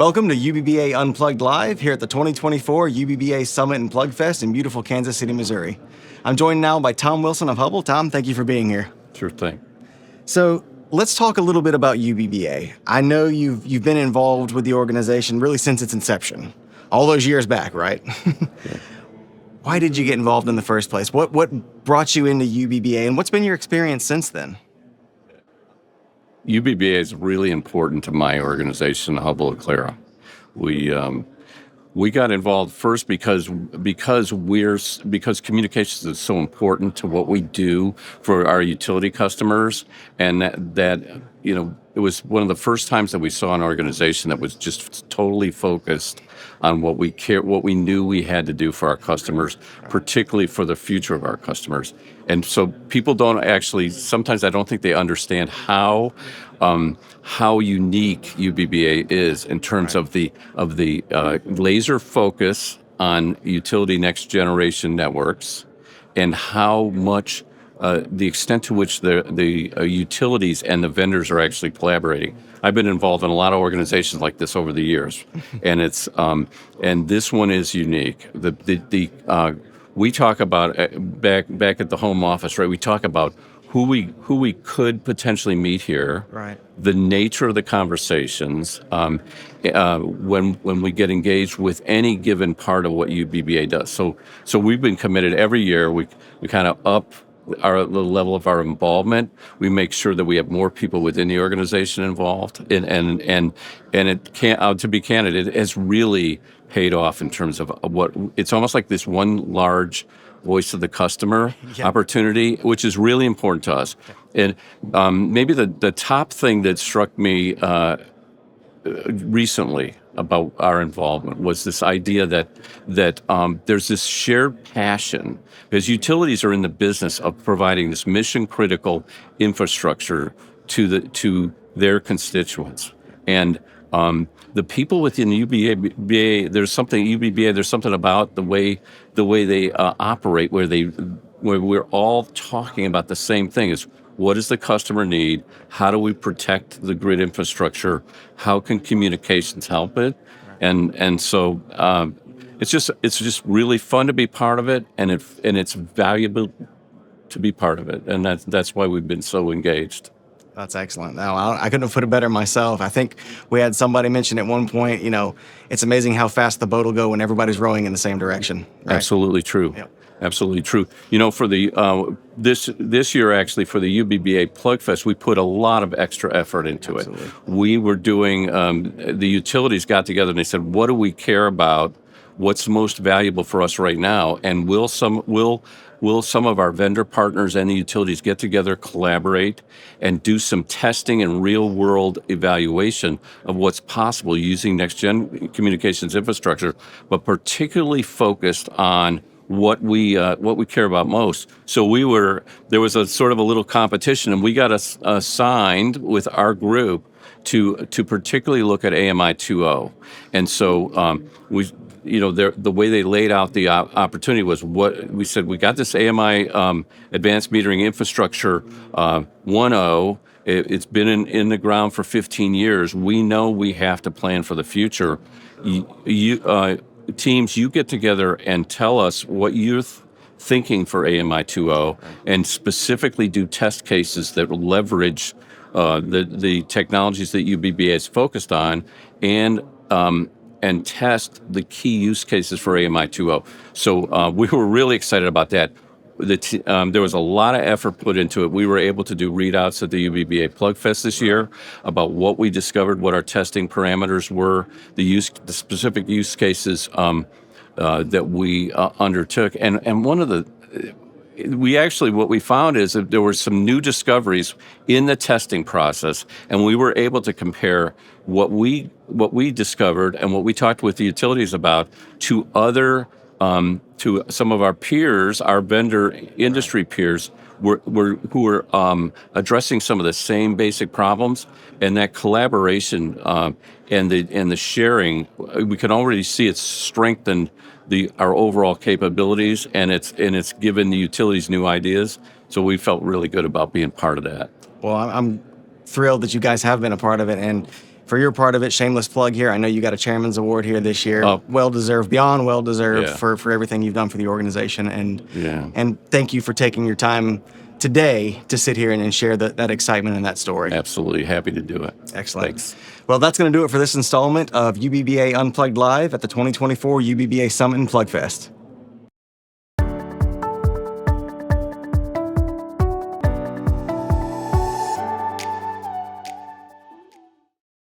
Welcome to UBBA Unplugged Live here at the 2024 UBBA Summit Plugfest in beautiful Kansas City, Missouri. I'm joined now by Tom Wilson of Hubbell. Tom, thank you for being here. Sure thing. So let's talk a little bit about UBBA. I know you've been involved with the organization really since its inception, all those years back, right? Yeah. Why did you get involved in the first place? What brought you into UBBA, and what's been your experience since then? UBBA is really important to my organization, Hubbell Aclara. We got involved first because communications is so important to what we do for our utility customers, and that it was one of the first times that we saw an organization that was just totally focused on what we knew we had to do for our customers, particularly for the future of our customers. And so people sometimes I don't think they understand how unique UBBA is in terms of the laser focus on utility next generation networks, and how much the extent to which the utilities and the vendors are actually collaborating. I've been involved in a lot of organizations like this over the years, and it's and this one is unique. We talk about back at the home office, right? We talk about who we could potentially meet here, right? The nature of the conversations when we get engaged with any given part of what UBBA does. So we've been committed every year. We kind of up the level of our involvement. We make sure that we have more people within the organization involved, and it can't. To be candid, it has really paid off in terms of what it's almost like this one large voice of the customer opportunity, which is really important to us. And maybe the top thing that struck me recently about our involvement was this idea that there's this shared passion, because utilities are in the business of providing this mission critical infrastructure to their constituents, and the people within UBBA, there's something about the way they operate, where we're all talking about the same thing: is what does the customer need? How do we protect the grid infrastructure? How can communications help it? And so it's just really fun to be part of it, and it's valuable to be part of it, and that's why we've been so engaged. That's excellent. No, I couldn't have put it better myself. I think we had somebody mention at one point, it's amazing how fast the boat will go when everybody's rowing in the same direction. Right? Absolutely true. Yep. Absolutely true. For the this year, actually, for the UBBA Plugfest, we put a lot of extra effort into Absolutely. it. We were doing the utilities got together and they said, "What do we care about? What's most valuable for us right now? And will some of our vendor partners and the utilities get together, collaborate, and do some testing and real-world evaluation of what's possible using next-gen communications infrastructure, but particularly focused on what we care about most?" So there was a sort of a little competition, and we got assigned with our group to particularly look at AMI 2.0, and so the way they laid out the opportunity was what we said. We got this AMI advanced metering infrastructure 1.0. It's been in the ground for 15 years. We know we have to plan for the future. Teams, you get together and tell us what you're thinking for AMI 2.0, and specifically do test cases that will leverage the technologies that UBBA is focused on, and test the key use cases for AMI 2.0. So we were really excited about that. There was a lot of effort put into it. We were able to do readouts at the UBBA Plugfest this year about what we discovered, what our testing parameters were, the specific use cases that we undertook. And what we found is that there were some new discoveries in the testing process, and we were able to compare what we discovered and what we talked with the utilities about to some of our peers, our vendor industry peers, who were addressing some of the same basic problems. And that collaboration and the sharing, we can already see it's strengthened our overall capabilities, and it's given the utilities new ideas. So we felt really good about being part of that. Well, I'm thrilled that you guys have been a part of it, and for your part of it, shameless plug here. I know you got a chairman's award here this year. Oh. Well-deserved, beyond well-deserved Yeah. for everything you've done for the organization. And Yeah. and thank you for taking your time today to sit here and share that excitement and that story. Absolutely happy to do it. Excellent. Thanks. Well, that's going to do it for this installment of UBBA Unplugged Live at the 2024 UBBA Summit Plugfest.